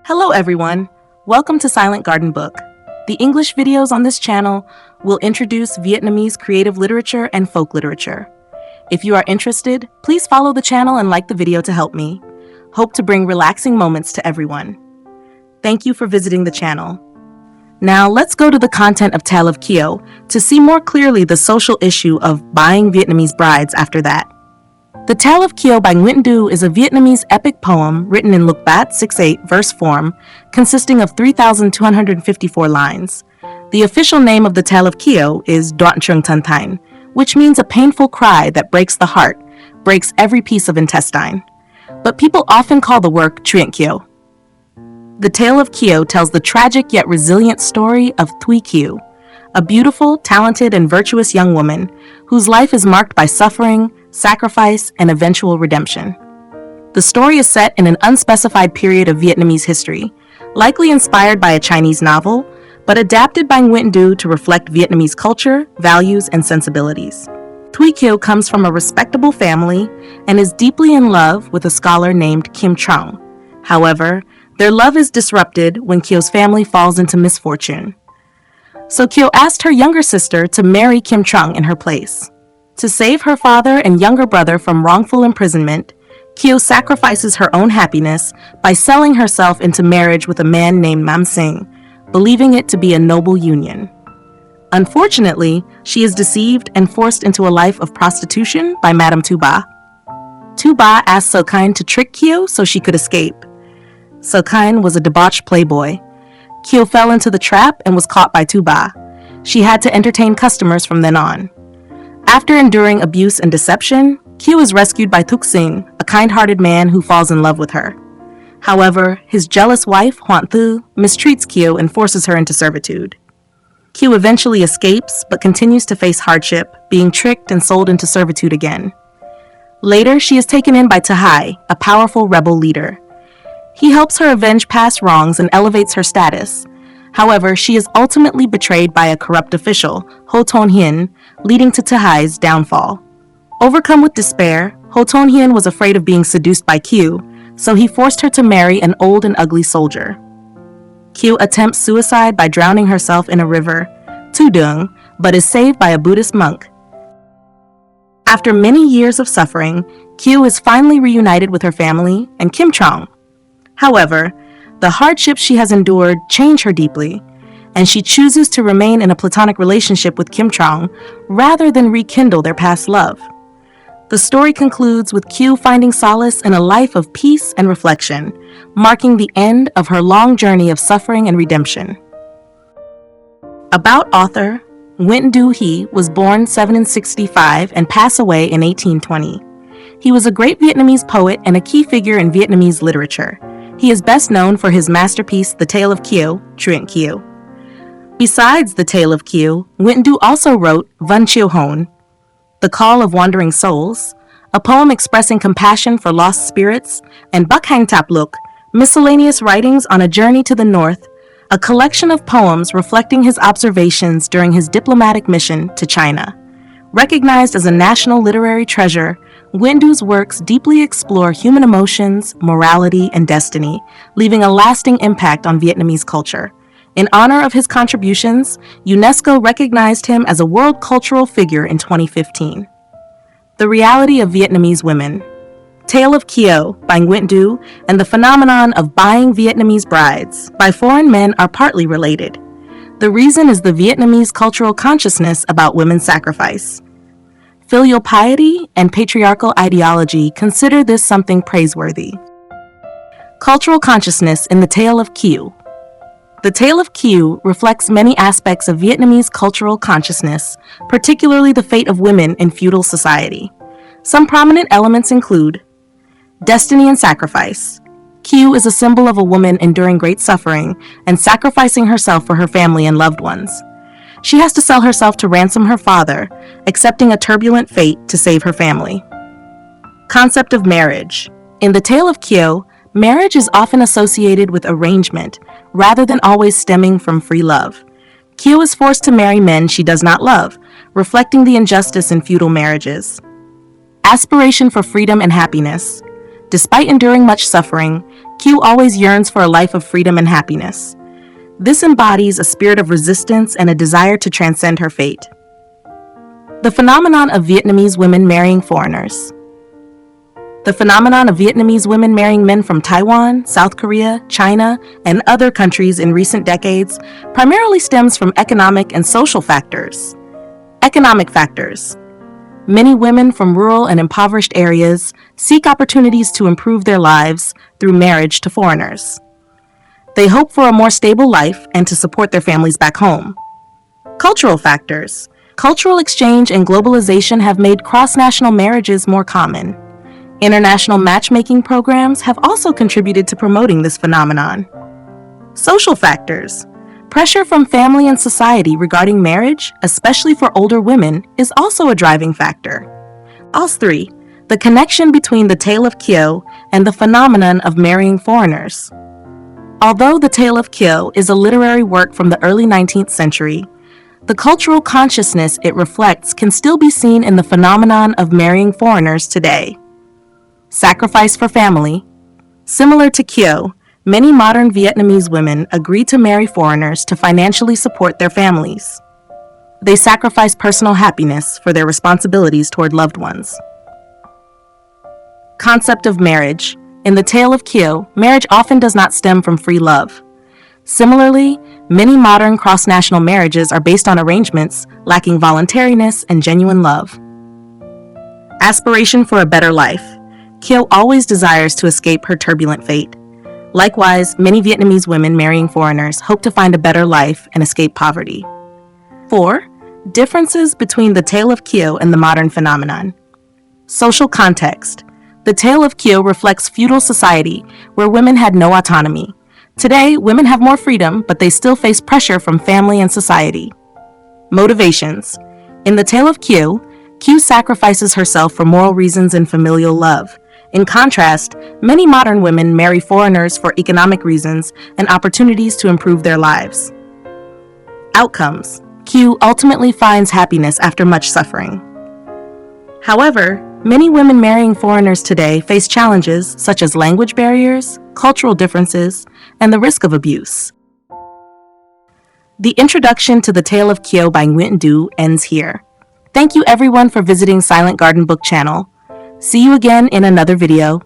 Hello everyone, welcome to Silent Garden Book. The English videos on this channel will introduce Vietnamese creative literature and folk literature. If you are interested, please follow the channel and like the video to help me. Hope to bring relaxing moments to everyone. Thank you for visiting the channel. Now let's go to the content of Tale of Kiều to see more clearly the social issue of buying Vietnamese brides after that. The Tale of Kiều by Nguyễn is a Vietnamese epic poem written in Lục Bát 6/8 verse form, consisting of 3,254 lines. The official name of the Tale of Kiều is Đoạn Trường Tân Thanh, which means a painful cry that breaks the heart, breaks every piece of intestine. But people often call the work Truyện Kiều. The Tale of Kiều tells the tragic yet resilient story of Thúy Kiều, a beautiful, talented, and virtuous young woman whose life is marked by suffering, sacrifice, and eventual redemption. The story is set in an unspecified period of Vietnamese history, likely inspired by a Chinese novel, but adapted by Nguyễn to reflect Vietnamese culture, values, and sensibilities. Thúy Kiều comes from a respectable family and is deeply in love with a scholar named Kim Trong. However, their love is disrupted when Kiều family falls into misfortune. So Kiều asked her younger sister to marry Kim Trong in her place. To save her father and younger brother from wrongful imprisonment, Kiều sacrifices her own happiness by selling herself into marriage with a man named Mam Sing, believing it to be a noble union. Unfortunately, she is deceived and forced into a life of prostitution by Madame Tu Ba. Tu Ba asked So Kine to trick Kiều so she could escape. So Kine was a debauched playboy. Kiều fell into the trap and was caught by Tu Ba. She had to entertain customers from then on. After enduring abuse and deception, Kiều is rescued by Thúc Sinh, a kind-hearted man who falls in love with her. However, his jealous wife, Hoan Thu, mistreats Kiều and forces her into servitude. Kiều eventually escapes, but continues to face hardship, being tricked and sold into servitude again. Later, she is taken in by Thai, a powerful rebel leader. He helps her avenge past wrongs and elevates her status. However, she is ultimately betrayed by a corrupt official, Ho Ton Hien, leading to Thai's downfall. Overcome with despair, Ho Ton Hien was afraid of being seduced by Kiều, so he forced her to marry an old and ugly soldier. Kiều attempts suicide by drowning herself in a river, Tu Dung, but is saved by a Buddhist monk. After many years of suffering, Kiều is finally reunited with her family and Kim Trong. However, the hardships she has endured change her deeply, and she chooses to remain in a platonic relationship with Kim Trong rather than rekindle their past love. The story concludes with Kiều finding solace in a life of peace and reflection, marking the end of her long journey of suffering and redemption. About author, Nguyễn He was born 1765 and passed away in 1820. He was a great Vietnamese poet and a key figure in Vietnamese literature. He is best known for his masterpiece, The Tale of Kiều, Truyện Kiều. Besides The Tale of Kiều, Nguyễn also wrote Văn Chiêu Hồn, The Call of Wandering Souls, a poem expressing compassion for lost spirits, and Bắc Hành Tạp Lục, miscellaneous writings on a journey to the north, a collection of poems reflecting his observations during his diplomatic mission to China. Recognized as a national literary treasure, Nguyễn works deeply explore human emotions, morality, and destiny, leaving a lasting impact on Vietnamese culture. In honor of his contributions, UNESCO recognized him as a world cultural figure in 2015. The Reality of Vietnamese Women. Tale of Kiều by Nguyễn and the phenomenon of buying Vietnamese brides by foreign men are partly related. The reason is the Vietnamese cultural consciousness about women's sacrifice. Filial piety and patriarchal ideology consider this something praiseworthy. Cultural consciousness in the Tale of Kiều. The Tale of Kiều reflects many aspects of Vietnamese cultural consciousness, particularly the fate of women in feudal society. Some prominent elements include destiny and sacrifice. Kiều is a symbol of a woman enduring great suffering and sacrificing herself for her family and loved ones. She has to sell herself to ransom her father, accepting a turbulent fate to save her family. Concept of marriage. In the Tale of Kiều, marriage is often associated with arrangement, rather than always stemming from free love. Kiều is forced to marry men she does not love, reflecting the injustice in feudal marriages. Aspiration for freedom and happiness. Despite enduring much suffering, Kiều always yearns for a life of freedom and happiness. This embodies a spirit of resistance and a desire to transcend her fate. The phenomenon of Vietnamese women marrying foreigners. The phenomenon of Vietnamese women marrying men from Taiwan, South Korea, China, and other countries in recent decades primarily stems from economic and social factors. Economic factors. Many women from rural and impoverished areas seek opportunities to improve their lives through marriage to foreigners. They hope for a more stable life and to support their families back home. Cultural factors. Cultural exchange and globalization have made cross-national marriages more common. International matchmaking programs have also contributed to promoting this phenomenon. Social factors. Pressure from family and society regarding marriage, especially for older women, is also a driving factor. As 3. The connection between the Tale of Kiều and the phenomenon of marrying foreigners. Although the Tale of Kiều is a literary work from the early 19th century, the cultural consciousness it reflects can still be seen in the phenomenon of marrying foreigners today. Sacrifice for family. Similar to Kiều, many modern Vietnamese women agree to marry foreigners to financially support their families. They sacrifice personal happiness for their responsibilities toward loved ones. Concept of marriage. In the Tale of Kiều, marriage often does not stem from free love. Similarly, many modern cross-national marriages are based on arrangements lacking voluntariness and genuine love. Aspiration for a better life. Kiều always desires to escape her turbulent fate. Likewise, many Vietnamese women marrying foreigners hope to find a better life and escape poverty. 4. Differences between the Tale of Kiều and the modern phenomenon. Social context. The Tale of Kiều reflects feudal society where women had no autonomy. Today, women have more freedom, but they still face pressure from family and society. Motivations. In the Tale of Kiều, Kiều sacrifices herself for moral reasons and familial love. In contrast, many modern women marry foreigners for economic reasons and opportunities to improve their lives. Outcomes. Kiều ultimately finds happiness after much suffering. However, many women marrying foreigners today face challenges such as language barriers, cultural differences, and the risk of abuse. The introduction to the Tale of Kiều by Nguyễn ends here. Thank you everyone for visiting Silent Garden Book channel. See you again in another video.